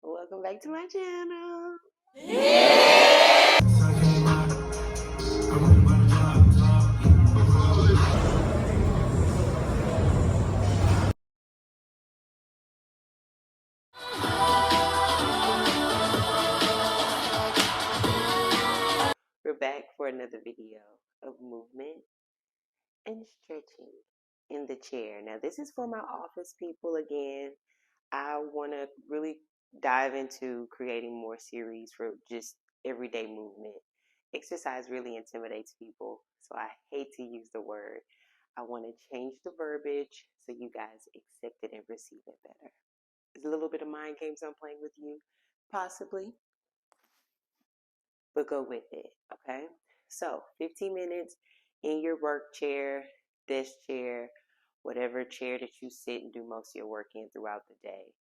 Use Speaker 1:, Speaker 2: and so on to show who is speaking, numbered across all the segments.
Speaker 1: Welcome back to my channel. We're back for another video of movement and stretching in the chair. Now, this is for my office people again. I want to really dive into creating more series for just everyday movement. Exercise really intimidates people, so I hate to use the word. I want to change the verbiage so you guys accept it and receive it better. Is a little bit of mind games I'm playing with you? Possibly, but go with it, okay? So 15 minutes in your work chair, desk chair, whatever chair that you sit and do most of your work in throughout the day.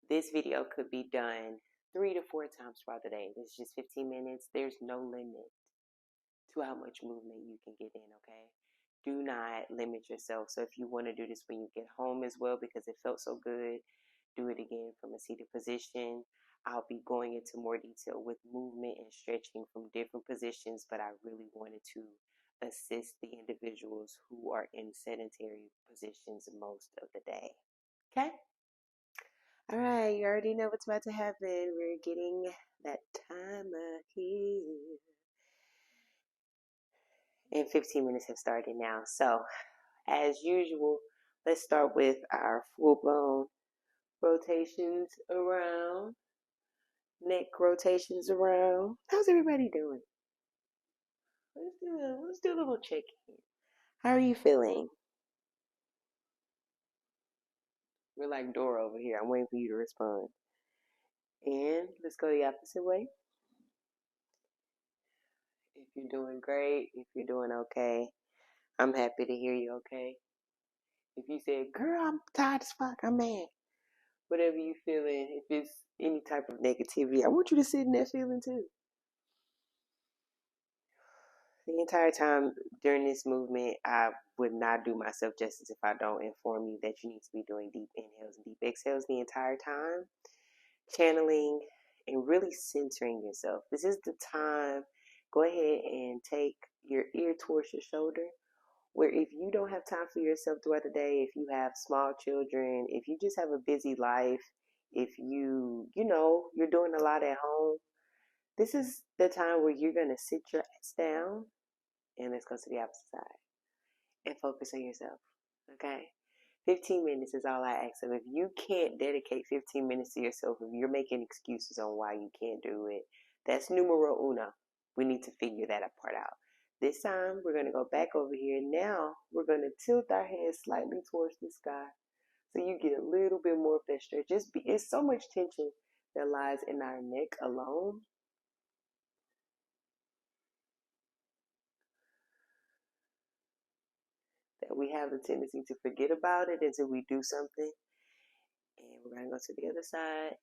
Speaker 1: This video could be done 3 to 4 times throughout the day. This is just 15 minutes. There's no limit to how much movement you can get in, okay? Do not limit yourself. So if you want to do this when you get home as well because it felt so good, do it again from a seated position. I'll be going into more detail with movement and stretching from different positions, but I really wanted to assist the individuals who are in sedentary positions most of the day. Okay? All right, you already know what's about to happen. We're getting that timer here. And 15 minutes have started now. So, as usual, let's start with our full-blown rotations around, neck rotations around. How's everybody doing? Let's do a little check-in. How are you feeling? We're like Dora over here. I'm waiting for you to respond. And let's go the opposite way. If you're doing great, if you're doing okay, I'm happy to hear you okay. If you said, girl, I'm tired as fuck, I'm mad. Whatever you feeling, if it's any type of negativity, I want you to sit in that feeling too. The entire time during this movement, I would not do myself justice if I don't inform you that you need to be doing deep inhales and deep exhales the entire time, channeling and really centering yourself. This is the time. Go ahead and take your ear towards your shoulder, where if you don't have time for yourself throughout the day, if you have small children, if you just have a busy life, if you're doing a lot at home, this is the time where you're going to sit your ass down and let's go to the opposite side and focus on yourself. Okay? 15 minutes is all I ask of. If you can't dedicate 15 minutes to yourself, if you're making excuses on why you can't do it, that's numero uno. We need to figure that part out. This time, we're going to go back over here. Now, we're going to tilt our head slightly towards the sky so you get a little bit more of that stretch. It's so much tension that lies in our neck alone. That we have the tendency to forget about it until we do something. And we're going to go to the other side,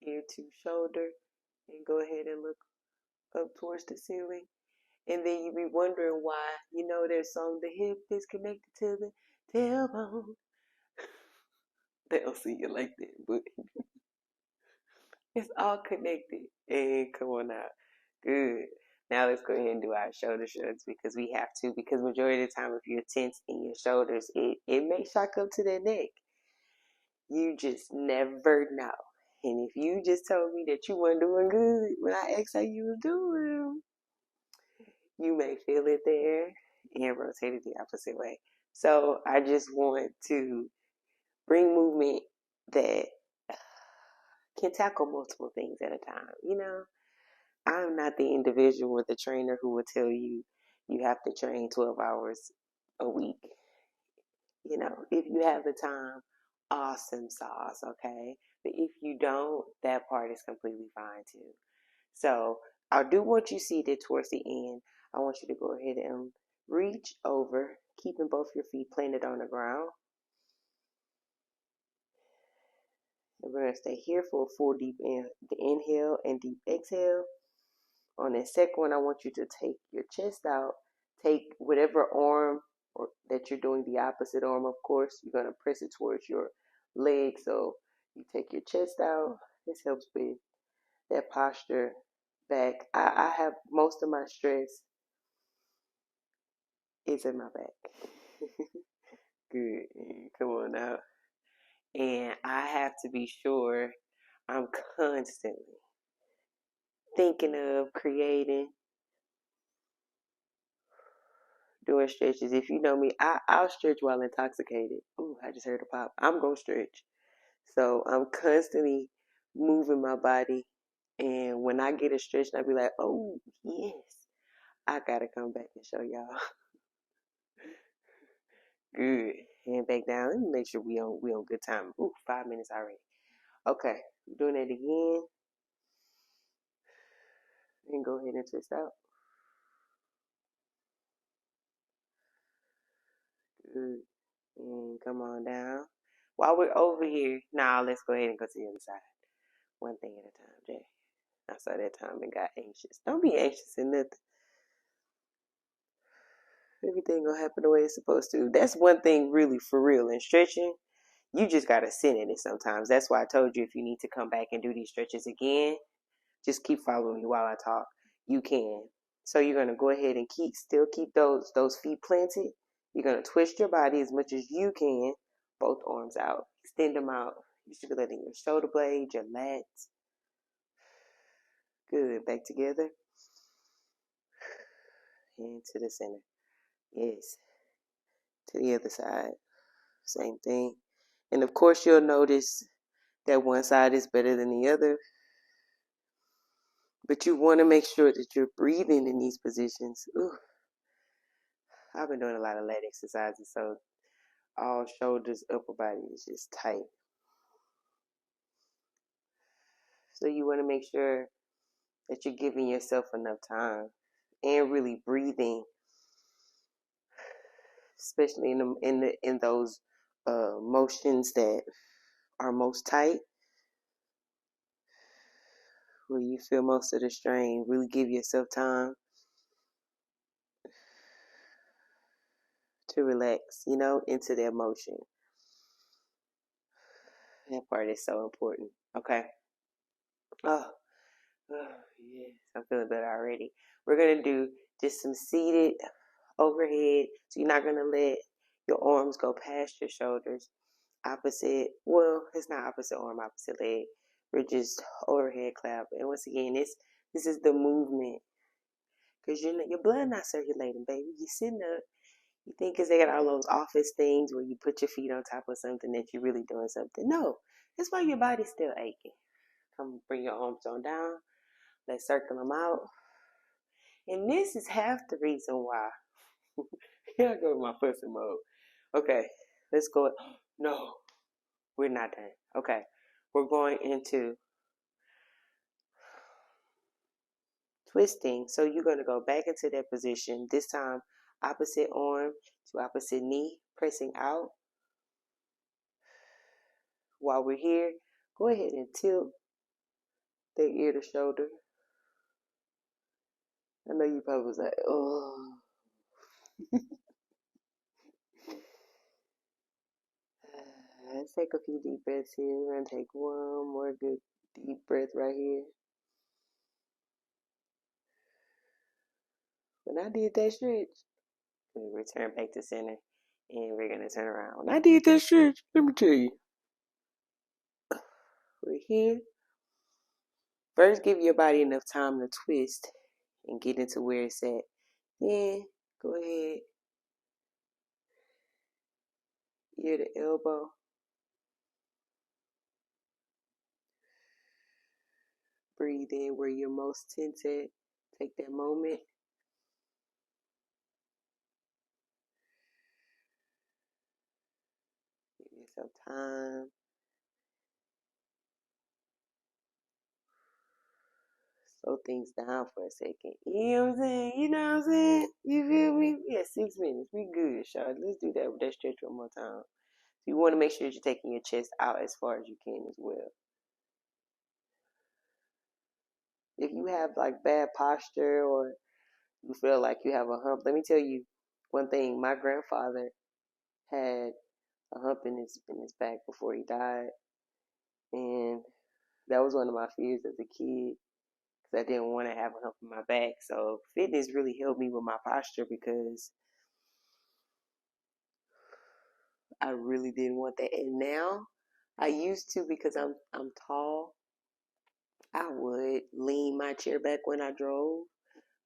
Speaker 1: ear to shoulder, and go ahead and look up towards the ceiling. And then you be wondering why, their song, the hip is connected to the tailbone. They don't see it like that, but it's all connected. And come on out. Good. Now let's go ahead and do our shoulder shrugs because we have to. Because majority of the time, if you're tense in your shoulders, it may shock up to the neck. You just never know. And if you just told me that you weren't doing good when I asked how you were doing, you may feel it there and rotate it the opposite way. So I just want to bring movement that can tackle multiple things at a time. I'm not the individual or the trainer who will tell you you have to train 12 hours a week. If you have the time, awesome sauce, okay? But if you don't, that part is completely fine too. So I do want you seated towards the end. I want you to go ahead and reach over, keeping both your feet planted on the ground. And we're going to stay here for a full deep inhale and deep exhale. On the second one, I want you to take your chest out. Take whatever arm that you're doing, the opposite arm, of course. You're going to press it towards your leg. So you take your chest out This helps with that posture back. I have most of my stress is in my back. Good. Come on now. And I have to be sure I'm constantly thinking of creating, doing stretches. If you know me, I'll stretch while intoxicated. Ooh, I just heard a pop. I'm going to stretch. So I'm constantly moving my body. And when I get a stretch, I'll be like, oh, yes, I got to come back and show y'all. Good. Hand back down. Let me make sure we on good time. Ooh, 5 minutes already. Okay, we're doing it again. And go ahead and twist out. Good. And come on down. While we're over here, now let's go ahead and go to the other side. One thing at a time, Jay. I saw that time and got anxious. Don't be anxious in nothing. Everything gonna happen the way it's supposed to. That's one thing really for real. In stretching, you just gotta sit in it sometimes. That's why I told you if you need to come back and do these stretches again, just keep following me while I talk. You can. So you're gonna go ahead and still keep those feet planted. You're gonna twist your body as much as you can, both arms out. Extend them out. You should be letting your shoulder blade, your lats. Good. Back together. And to the center. Yes. To the other side. Same thing. And of course you'll notice that one side is better than the other. But you want to make sure that you're breathing in these positions. Ooh. I've been doing a lot of lat exercises, so all shoulders, upper body is just tight. So you want to make sure that you're giving yourself enough time and really breathing, especially in those motions that are most tight, where you feel most of the strain. Really give yourself time to relax, into that motion. That part is so important. Okay. Oh, yes, I'm feeling better already. We're gonna do just some seated overhead. So you're not gonna let your arms go past your shoulders. Opposite, well, it's not opposite arm, opposite leg. We're just overhead clap. And once again, this is the movement. Because your blood not circulating, baby. You're sitting up. You think because they got all those office things where you put your feet on top of something that you're really doing something. No, that's why your body's still aching. Come bring your arms on down. Let's circle them out. And this is half the reason why. Here I go with my fussing mode. Okay, let's go. No, we're not done. Okay, we're going into twisting. So you're going to go back into that position. This time, opposite arm to opposite knee, pressing out. While we're here, go ahead and tilt that ear to shoulder. I know you probably was like, oh. Let's take a few deep breaths here. We're going to take one more good deep breath right here. When I did that stretch, we return back to center and we're going to turn around. When I did that stretch, let me tell you, we're here. First, give your body enough time to twist and get into where it's at. Then, go ahead, ear to elbow. Breathe in where you're most tense at. Take that moment. Give yourself time. Slow things down for a second. You know what I'm saying? You feel me? Yeah, 6 minutes. We good, Charlotte. Let's do that stretch one more time. So you want to make sure that you're taking your chest out as far as you can as well. If you have like bad posture or you feel like you have a hump, let me tell you one thing. My grandfather had a hump in his back before he died, and That was one of my fears as a kid because I didn't want to have a hump in my back. So fitness really helped me with my posture because I really didn't want that. And now I used to because I'm tall. I would lean my chair back when I drove,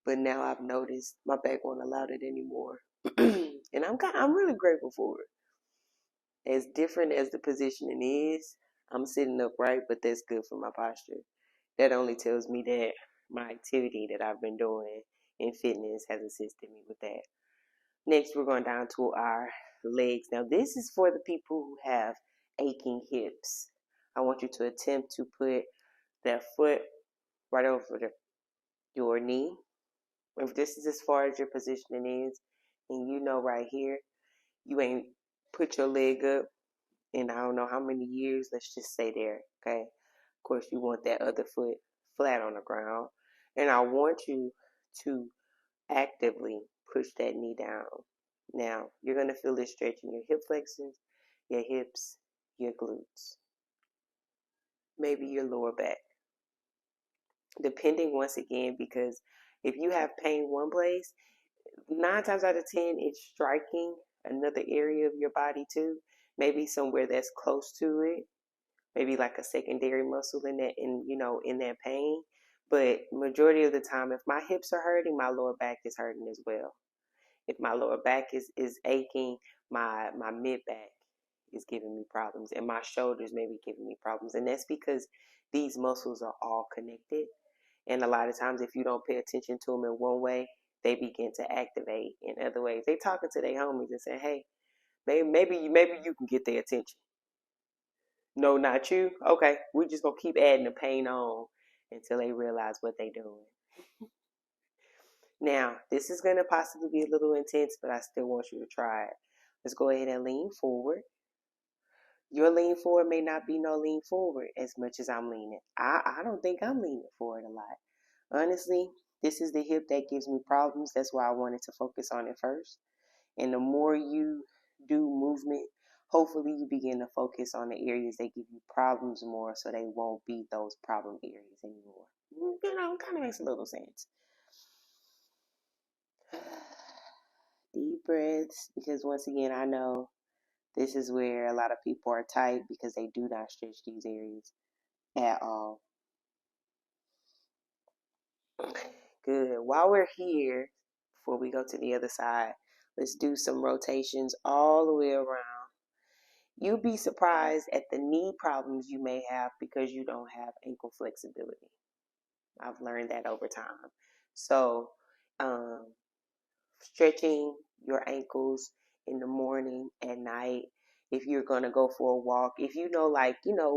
Speaker 1: but now I've noticed my back won't allow it anymore. And I'm really grateful for it. As different as the positioning is, I'm sitting upright, but that's good for my posture. That only tells me that my activity that I've been doing in fitness has assisted me with that. Next, we're going down to our legs. Now, this is for the people who have aching hips. I want you to attempt to put that foot right over your knee. If this is as far as your positioning is, and you know right here, you ain't put your leg up in I don't know how many years, let's just say there, okay? Of course, you want that other foot flat on the ground. And I want you to actively push that knee down. Now, you're going to feel this stretch in your hip flexors, your hips, your glutes, maybe your lower back. Depending once again, because if you have pain one place, 9 times out of 10, it's striking another area of your body too. Maybe somewhere that's close to it, maybe like a secondary muscle in that, in that pain. But majority of the time, if my hips are hurting, my lower back is hurting as well. If my lower back is aching, my mid back is giving me problems, and my shoulders may be giving me problems, and that's because these muscles are all connected. And a lot of times, if you don't pay attention to them in one way, they begin to activate in other ways. They talking to their homies and saying, "Hey, maybe you can get their attention." No, not you. Okay, we're just gonna keep adding the pain on until they realize what they're doing. Now, this is gonna possibly be a little intense, but I still want you to try it. Let's go ahead and lean forward. Your lean forward may not be no lean forward as much as I'm leaning. I don't think I'm leaning forward a lot. Honestly, this is the hip that gives me problems. That's why I wanted to focus on it first. And the more you do movement, hopefully you begin to focus on the areas that give you problems more so they won't be those problem areas anymore. It kind of makes a little sense. Deep breaths, because once again, I know this is where a lot of people are tight because they do not stretch these areas at all. Good. While we're here, before we go to the other side, let's do some rotations all the way around. You'll be surprised at the knee problems you may have because you don't have ankle flexibility. I've learned that over time. So, stretching your ankles in the morning, at night, if you're going to go for a walk, if you know,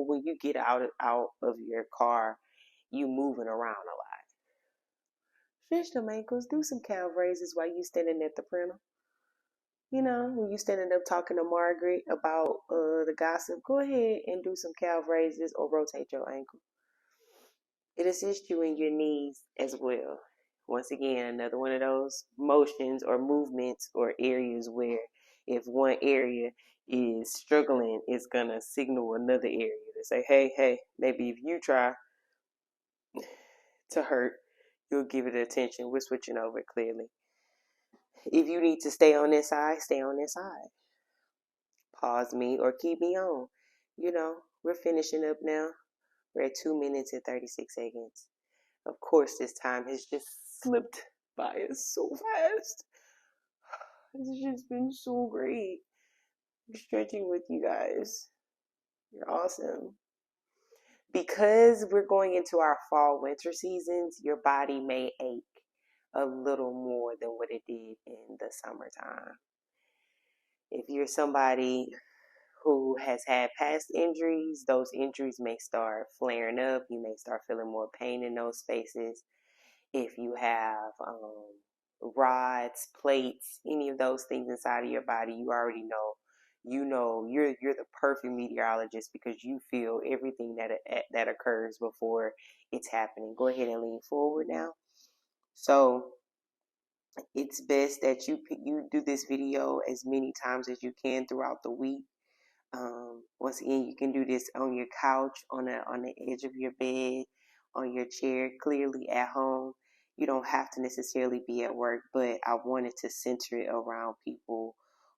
Speaker 1: when you get out of your car, you moving around a lot. Stretch them ankles, do some calf raises while you standing at the printer. When you standing up talking to Margaret about the gossip, go ahead and do some calf raises or rotate your ankle. It assists you in your knees as well. Once again, another one of those motions or movements or areas where if one area is struggling, it's going to signal another area to say, hey, maybe if you try to hurt, you'll give it attention. We're switching over clearly. If you need to stay on this side, stay on this side. Pause me or keep me on. We're finishing up now. We're at 2 minutes and 36 seconds. Of course, this time has just slipped by us so fast. It's just been so great stretching with you guys. You're awesome. Because we're going into our fall winter seasons, your body may ache a little more than what it did in the summertime. If you're somebody who has had past injuries, those injuries may start flaring up. You may start feeling more pain in those spaces. If you have rods, plates, any of those things inside of your body, you already know. You're the perfect meteorologist because you feel everything that occurs before it's happening. Go ahead and lean forward now. So it's best that you do this video as many times as you can throughout the week. Once again, you can do this on your couch, on the edge of your bed, on your chair, clearly at home. You don't have to necessarily be at work, but I wanted to center it around people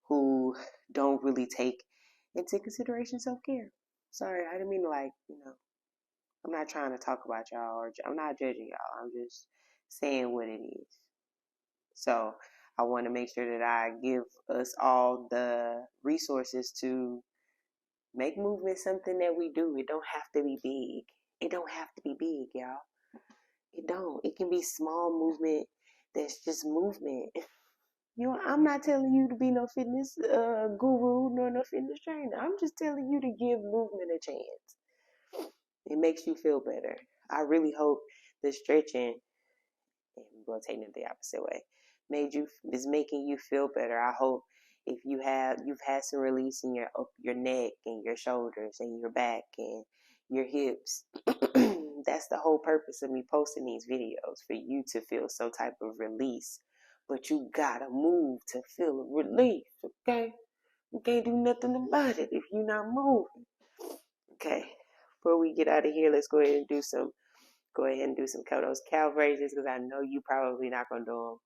Speaker 1: who don't really take into consideration self-care. Sorry, I didn't mean to, like, I'm not trying to talk about y'all, or I'm not judging y'all. I'm just saying what it is. So I want to make sure that I give us all the resources to make movement something that we do. It don't have to be big. It don't have to be big, y'all. It don't. It can be small movement that's just movement. I'm not telling you to be no fitness guru nor no fitness trainer. I'm just telling you to give movement a chance. It makes you feel better. I really hope the stretching, and we're gonna take it the opposite way, is making you feel better. I hope if you've had some release in your neck and your shoulders and your back and your hips. That's the whole purpose of me posting these videos, for you to feel some type of release. But you gotta move to feel a relief, okay? You can't do nothing about it if you're not moving. Okay. Before we get out of here, let's go ahead and do some those calf raises, because I know you probably not gonna do them.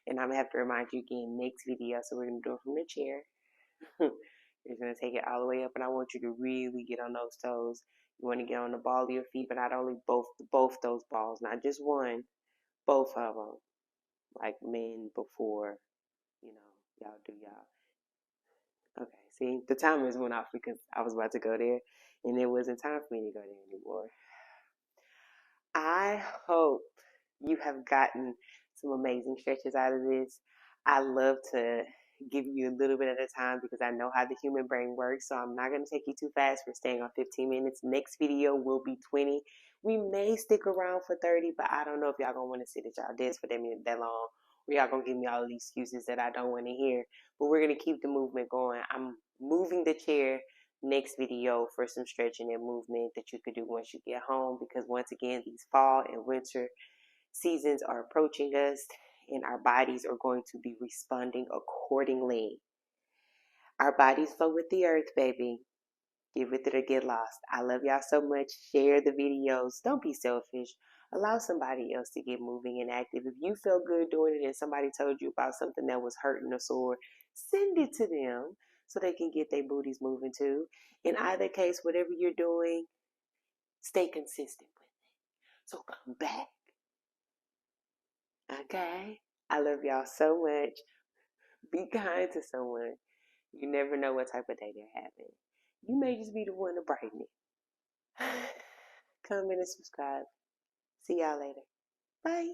Speaker 1: And I'm gonna have to remind you again next video. So we're gonna do it from the chair. You're gonna take it all the way up, and I want you to really get on those toes. You want to get on the ball of your feet, but not only both those balls, not just one, both of them, like men before. Y'all do y'all. Okay, see, the timers went off because I was about to go there, and it wasn't time for me to go there anymore. I hope you have gotten some amazing stretches out of this. I love to give you a little bit at a time because I know how the human brain works. So I'm not going to take you too fast. We're staying on 15 minutes. Next video will be 20. We may stick around for 30, but I don't know if y'all going to want to sit at y'all desk for that long. Or y'all going to give me all the excuses that I don't want to hear. But we're going to keep the movement going. I'm moving the chair next video for some stretching and movement that you could do once you get home, because once again, these fall and winter seasons are approaching us, and our bodies are going to be responding accordingly. Our bodies flow with the earth, baby. Get with it or get lost. I love y'all so much. Share the videos. Don't be selfish. Allow somebody else to get moving and active. If you feel good doing it and somebody told you about something that was hurting or sore, send it to them so they can get their booties moving too. In either case, whatever you're doing, stay consistent with it. So come back. Okay? I love y'all so much. Be kind to someone. You never know what type of day they're having. You may just be the one to brighten it. Comment and subscribe. See y'all later. Bye.